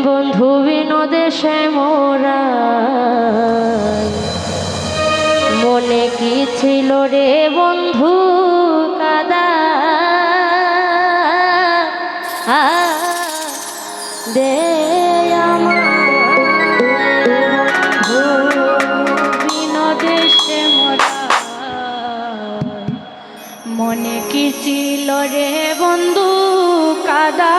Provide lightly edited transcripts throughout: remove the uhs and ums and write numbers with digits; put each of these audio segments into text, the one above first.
বন্ধু বিনোদেশে মোরা মনে কি ছিল রে বন্ধু কাদা দে বিনোদেশে মোরা মনে কি ছিল রে বন্ধু কাদা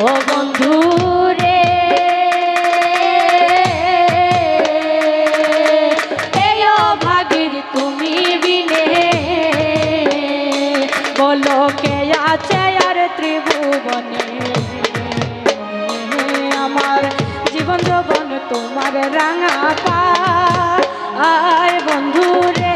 ও বন্ধু রে এই ভাগির তুমি বিনে বলো কে আছে আর ত্রিভুবনে আমার জীবন যৌবন তোমার রাঙা পায় বন্ধু রে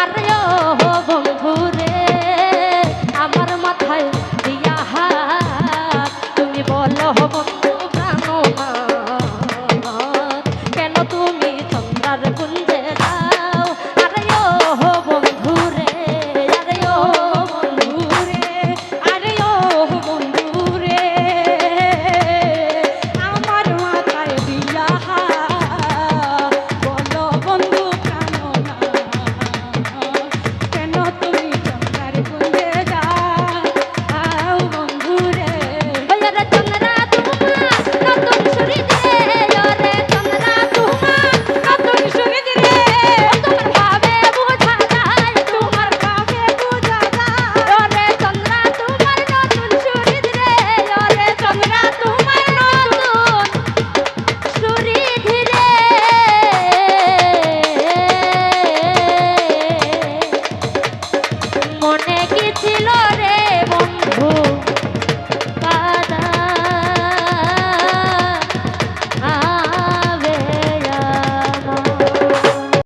আরে ও বন্ধু রে আমার মাথায় দিয়া হাত তুমি বলো বন্ধু প্রাণনাথ কেন তুমি চন্দ্রার কুঞ্জে যাও আরে ও বন্ধু রে আরে ও বন্ধু রে আরে ও বন্ধু রে আমার মাথায় দিয়া হাত বলো বন্ধু প্রাণনাথ কেন তুমি চন্দ্রার কুঞ্জে যাও বন্ধু রে ওরে চন্দ্রা তোমার নতুন সুরিত রে ওরে চন্দ্রা তোমার নতুন সুরিত রে তোমার ভাবে বোঝা যায় তোমার ভাবে বোঝা যায় ওরে চন্দ্রা তোমার নতুন সুরিত রে ওরে চন্দ্রা তোমার নতুন সুরিত রে মনে কি ছিল রে বন্ধু